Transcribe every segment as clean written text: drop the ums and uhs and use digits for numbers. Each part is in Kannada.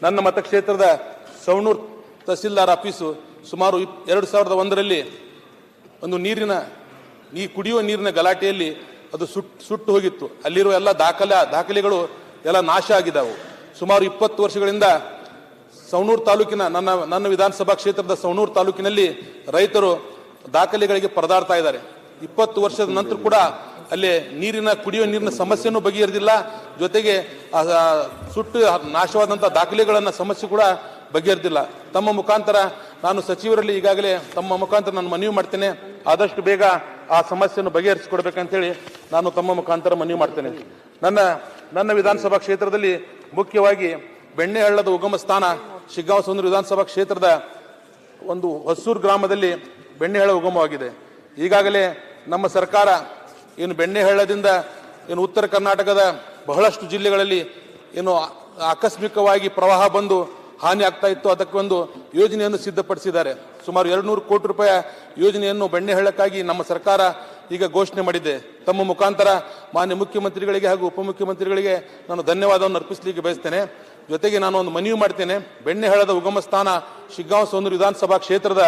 ನನ್ನ ಮತಕ್ಷೇತ್ರದ ಸವಣೂರು ತಹಸೀಲ್ದಾರ್ ಆಫೀಸು ಸುಮಾರು 2001ರಲ್ಲಿ ಒಂದು ಕುಡಿಯುವ ನೀರಿನ ಗಲಾಟೆಯಲ್ಲಿ ಅದು ಸುಟ್ಟು ಹೋಗಿತ್ತು. ಅಲ್ಲಿರುವ ಎಲ್ಲ ದಾಖಲೆಗಳು ಎಲ್ಲ ನಾಶ ಆಗಿದ್ದಾವೆ. ಸುಮಾರು 20 ವರ್ಷಗಳಿಂದ ಸವಣೂರು ತಾಲೂಕಿನ ನನ್ನ ವಿಧಾನಸಭಾ ಕ್ಷೇತ್ರದ ಸವಣೂರು ತಾಲೂಕಿನಲ್ಲಿ ರೈತರು ದಾಖಲೆಗಳಿಗೆ ಪರದಾಡ್ತಾ ಇದ್ದಾರೆ. 20 ವರ್ಷದ ನಂತರ ಕೂಡ ಅಲ್ಲಿ ಕುಡಿಯುವ ನೀರಿನ ಸಮಸ್ಯೆನೂ ಬಗೆಹರಿದಿಲ್ಲ. ಜೊತೆಗೆ ಸುಟ್ಟು ನಾಶವಾದಂತಹ ದಾಖಲೆಗಳನ್ನ ಸಮಸ್ಯೆ ಕೂಡ ಬಗೆಹರಿದಿಲ್ಲ. ತಮ್ಮ ಮುಖಾಂತರ ನಾನು ಸಚಿವರಲ್ಲಿ ಈಗಾಗಲೇ ತಮ್ಮ ಮುಖಾಂತರ ನಾನು ಮನವಿ ಮಾಡ್ತೇನೆ, ಆದಷ್ಟು ಬೇಗ ಆ ಸಮಸ್ಯೆಯನ್ನು ಬಗೆಹರಿಸಿಕೊಡ್ಬೇಕಂತೇಳಿ ನಾನು ತಮ್ಮ ಮುಖಾಂತರ ಮನವಿ ಮಾಡ್ತೇನೆ. ನನ್ನ ವಿಧಾನಸಭಾ ಕ್ಷೇತ್ರದಲ್ಲಿ ಮುಖ್ಯವಾಗಿ ಬೆಣ್ಣೆಹಳ್ಳದ ಉಗಮ ಸ್ಥಾನ ಶಿಗ್ಗಾಂವ ಸವಣೂರು ವಿಧಾನಸಭಾ ಕ್ಷೇತ್ರದ ಒಂದು ಹೊಸೂರು ಗ್ರಾಮದಲ್ಲಿ ಬೆಣ್ಣೆಹಳ್ಳ ಉಗಮವಾಗಿದೆ. ಈಗಾಗಲೇ ನಮ್ಮ ಸರ್ಕಾರ ಏನು ಬೆಣ್ಣೆಹಳ್ಳದಿಂದ ಉತ್ತರ ಕರ್ನಾಟಕದ ಬಹಳಷ್ಟು ಜಿಲ್ಲೆಗಳಲ್ಲಿ ಆಕಸ್ಮಿಕವಾಗಿ ಪ್ರವಾಹ ಬಂದು ಹಾನಿ ಆಗ್ತಾ ಇತ್ತು. ಅದಕ್ಕೆ ಒಂದು ಯೋಜನೆಯನ್ನು ಸಿದ್ಧಪಡಿಸಿದ್ದಾರೆ. ಸುಮಾರು 200 ಕೋಟಿ ರೂಪಾಯಿ ಯೋಜನೆಯನ್ನು ಬೆಣ್ಣೆಹಳ್ಳಕ್ಕಾಗಿ ನಮ್ಮ ಸರ್ಕಾರ ಈಗ ಘೋಷಣೆ ಮಾಡಿದೆ. ತಮ್ಮ ಮುಖಾಂತರ ಮಾನ್ಯ ಮುಖ್ಯಮಂತ್ರಿಗಳಿಗೆ ಹಾಗೂ ಉಪಮುಖ್ಯಮಂತ್ರಿಗಳಿಗೆ ನಾನು ಧನ್ಯವಾದವನ್ನು ಅರ್ಪಿಸಲಿಕ್ಕೆ ಬಯಸ್ತೇನೆ. ಜೊತೆಗೆ ನಾನು ಒಂದು ಮನವಿ ಮಾಡ್ತೇನೆ, ಬೆಣ್ಣೆಹಳ್ಳದ ಉಗಮ ಸ್ಥಾನ ಶಿಗ್ಗಾಂವ ಸವಣೂರು ವಿಧಾನಸಭಾ ಕ್ಷೇತ್ರದ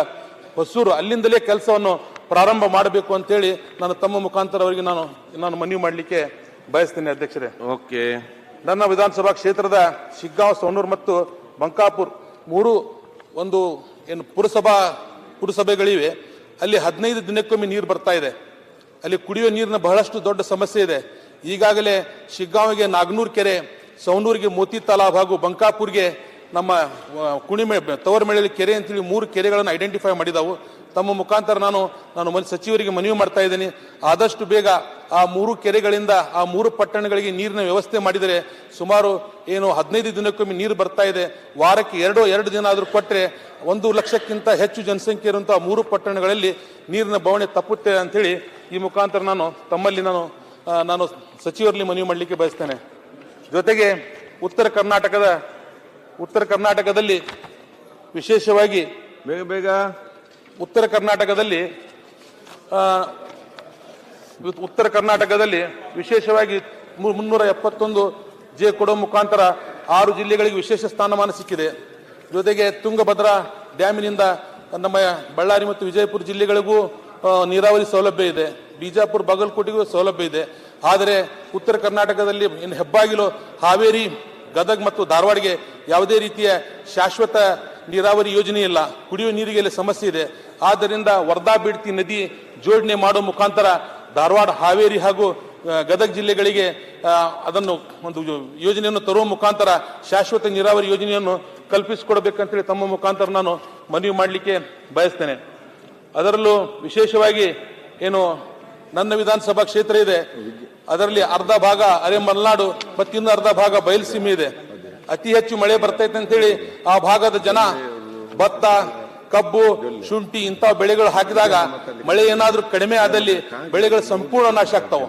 ಹೊಸೂರು, ಅಲ್ಲಿಂದಲೇ ಕೆಲಸವನ್ನು ಪ್ರಾರಂಭ ಮಾಡಬೇಕು ಅಂತೇಳಿ ನಾನು ತಮ್ಮ ಮುಖಾಂತರ ಅವರಿಗೆ ನಾನು ಮನವಿ ಮಾಡಲಿಕ್ಕೆ ಬಯಸ್ತೇನೆ ಅಧ್ಯಕ್ಷರೇ. ಓಕೆ. ನನ್ನ ವಿಧಾನಸಭಾ ಕ್ಷೇತ್ರದ ಶಿಗ್ಗಾಂವ ಸವಣೂರು ಮತ್ತು ಬಂಕಾಪುರ್ ಮೂರು ಒಂದು ಪುರಸಭೆಗಳಿವೆ. ಅಲ್ಲಿ 15 ದಿನಕ್ಕೊಮ್ಮೆ ನೀರು ಬರ್ತಾ ಇದೆ. ಅಲ್ಲಿ ಕುಡಿಯುವ ನೀರಿನ ಬಹಳಷ್ಟು ದೊಡ್ಡ ಸಮಸ್ಯೆ ಇದೆ. ಈಗಾಗಲೇ ಶಿಗ್ಗಾಂವಿಗೆ ನಾಗನೂರು ಕೆರೆ, ಸವಣೂರಿಗೆ ಮೋತಿ ತಾಲಾಬ್ ಹಾಗೂ ಬಂಕಾಪುರ್ಗೆ ನಮ್ಮ ಕುಣಿಮೆ ತವರಮೆಳೆ ಕೆರೆ ಅಂತೇಳಿ 3 ಕೆರೆಗಳನ್ನು ಐಡೆಂಟಿಫೈ ಮಾಡಿದವು. ತಮ್ಮ ಮುಖಾಂತರ ನಾನು ಸಚಿವರಿಗೆ ಮನವಿ ಮಾಡ್ತಾ ಇದ್ದೀನಿ, ಆದಷ್ಟು ಬೇಗ ಆ 3 ಕೆರೆಗಳಿಂದ ಆ 3 ಪಟ್ಟಣಗಳಿಗೆ ನೀರಿನ ವ್ಯವಸ್ಥೆ ಮಾಡಿದರೆ ಸುಮಾರು 15 ದಿನಕ್ಕೊಮ್ಮೆ ನೀರು ಬರ್ತಾ ಇದೆ. ವಾರಕ್ಕೆ 2 ದಿನ ಆದರೂ ಕೊಟ್ಟರೆ 1 ಲಕ್ಷಕ್ಕಿಂತ ಹೆಚ್ಚು ಜನಸಂಖ್ಯೆ ಇರುವಂತಹ 3 ಪಟ್ಟಣಗಳಲ್ಲಿ ನೀರಿನ ಬವಣೆ ತಪ್ಪುತ್ತೆ ಅಂತೇಳಿ ಈ ಮುಖಾಂತರ ತಮ್ಮಲ್ಲಿ ನಾನು ಸಚಿವರಲ್ಲಿ ಮನವಿ ಮಾಡಲಿಕ್ಕೆ ಬಯಸ್ತೇನೆ. ಜೊತೆಗೆ ಉತ್ತರ ಕರ್ನಾಟಕದಲ್ಲಿ ವಿಶೇಷವಾಗಿ ಉತ್ತರ ಕರ್ನಾಟಕದಲ್ಲಿ ವಿಶೇಷವಾಗಿ 371 ಜೆ ಕೊಡುವ ಮುಖಾಂತರ 6 ಜಿಲ್ಲೆಗಳಿಗೆ ವಿಶೇಷ ಸ್ಥಾನಮಾನ ಸಿಕ್ಕಿದೆ. ಜೊತೆಗೆ ತುಂಗಭದ್ರಾ ಡ್ಯಾಮಿನಿಂದ ನಮ್ಮ ಬಳ್ಳಾರಿ ಮತ್ತು ವಿಜಯಪುರ ಜಿಲ್ಲೆಗಳಿಗೂ ನೀರಾವರಿ ಸೌಲಭ್ಯ ಇದೆ. ಬಿಜಾಪುರ ಬಾಗಲಕೋಟೆಗೂ ಸೌಲಭ್ಯ ಇದೆ. ಆದರೆ ಉತ್ತರ ಕರ್ನಾಟಕದಲ್ಲಿ ಹೆಬ್ಬಾಗಿಲು, ಹಾವೇರಿ, ಗದಗ ಮತ್ತು ಧಾರವಾಡಗೆ ಯಾವುದೇ ರೀತಿಯ ಶಾಶ್ವತ ನೀರಾವರಿ ಯೋಜನೆ ಇಲ್ಲ. ಕುಡಿಯುವ ನೀರಿಗೆ ಸಮಸ್ಯೆ ಇದೆ. ಆದ್ದರಿಂದ ವರ್ಧಾ ಬಿಡ್ತಿ ನದಿ ಜೋಡಣೆ ಮಾಡುವ ಮುಖಾಂತರ ಧಾರವಾಡ, ಹಾವೇರಿ ಹಾಗೂ ಗದಗ ಜಿಲ್ಲೆಗಳಿಗೆ ಅದನ್ನು ಒಂದು ಯೋಜನೆಯನ್ನು ತರುವ ಮುಖಾಂತರ ಶಾಶ್ವತ ನೀರಾವರಿ ಯೋಜನೆಯನ್ನು ಕಲ್ಪಿಸಿಕೊಡಬೇಕಂತೇಳಿ ತಮ್ಮ ಮುಖಾಂತರ ನಾನು ಮನವಿ ಮಾಡಲಿಕ್ಕೆ ಬಯಸ್ತೇನೆ. ಅದರಲ್ಲೂ ವಿಶೇಷವಾಗಿ ನನ್ನ ವಿಧಾನಸಭಾ ಕ್ಷೇತ್ರ ಇದೆ, ಅದರಲ್ಲಿ ಅರ್ಧ ಭಾಗ ಅರೆ ಮಲೆನಾಡು ಮತ್ತು ಇನ್ನು ಅರ್ಧ ಭಾಗ ಬಯಲುಸೀಮೆ ಇದೆ. ಅತಿ ಹೆಚ್ಚು ಮಳೆ ಬರ್ತೈತೆ ಅಂತೇಳಿ ಆ ಭಾಗದ ಜನ ಭತ್ತ, ಕಬ್ಬು, ಶುಂಠಿ ಇಂತಹ ಬೆಳೆಗಳು ಹಾಕಿದಾಗ ಮಳೆ ಏನಾದ್ರೂ ಕಡಿಮೆ ಆದಲ್ಲಿ ಬೆಳೆಗಳು ಸಂಪೂರ್ಣ ನಾಶ ಆಗ್ತಾವ.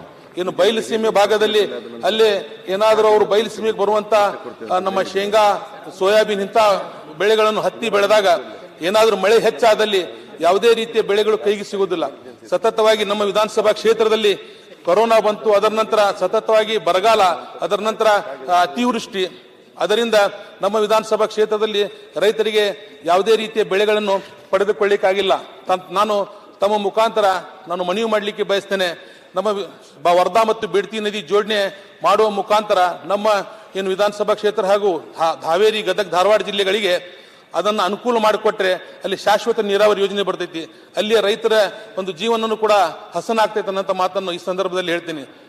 ಬಯಲುಸೀಮೆ ಭಾಗದಲ್ಲಿ ಅಲ್ಲೇ ಏನಾದರೂ ಅವರು ಬಯಲುಸೀಮೆಗೆ ಬರುವಂತ ನಮ್ಮ ಶೇಂಗಾ, ಸೋಯಾಬೀನ್ ಇಂಥ ಬೆಳೆಗಳನ್ನು ಹತ್ತಿ ಬೆಳೆದಾಗ ಏನಾದ್ರೂ ಮಳೆ ಹೆಚ್ಚಾದಲ್ಲಿ ಯಾವುದೇ ರೀತಿಯ ಬೆಳೆಗಳು ಕೈಗೆ ಸಿಗುವುದಿಲ್ಲ. ಸತತವಾಗಿ ನಮ್ಮ ವಿಧಾನಸಭಾ ಕ್ಷೇತ್ರದಲ್ಲಿ ಕೊರೋನಾ ಬಂತು, ಅದರ ನಂತರ ಸತತವಾಗಿ ಬರಗಾಲ, ಅದರ ನಂತರ ಅತಿವೃಷ್ಟಿ. ಅದರಿಂದ ನಮ್ಮ ವಿಧಾನಸಭಾ ಕ್ಷೇತ್ರದಲ್ಲಿ ರೈತರಿಗೆ ಯಾವುದೇ ರೀತಿಯ ಬೆಳೆಗಳನ್ನು ಪಡೆದುಕೊಳ್ಳಿಕ್ಕಾಗಿಲ್ಲ. ನಾನು ತಮ್ಮ ಮುಖಾಂತರ ಮನವಿ ಮಾಡಲಿಕ್ಕೆ ಬಯಸ್ತೇನೆ, ನಮ್ಮ ವರ್ಧಾ ಮತ್ತು ಬಿಡ್ತಿ ನದಿ ಜೋಡಣೆ ಮಾಡುವ ಮುಖಾಂತರ ನಮ್ಮ ವಿಧಾನಸಭಾ ಕ್ಷೇತ್ರ ಹಾಗೂ ಹಾವೇರಿ, ಗದಗ, ಧಾರವಾಡ ಜಿಲ್ಲೆಗಳಿಗೆ ಅದನ್ನು ಅನುಕೂಲ ಮಾಡಿಕೊಟ್ರೆ ಅಲ್ಲಿ ಶಾಶ್ವತ ನೀರಾವರಿ ಯೋಜನೆ ಬರ್ತೈತಿ. ಅಲ್ಲಿಯ ರೈತರ ಒಂದು ಜೀವನನೂ ಕೂಡ ಹಸನಾಗ್ತೈತೆ ಅನ್ನೋ ಮಾತನ್ನು ಈ ಸಂದರ್ಭದಲ್ಲಿ ಹೇಳ್ತೀನಿ.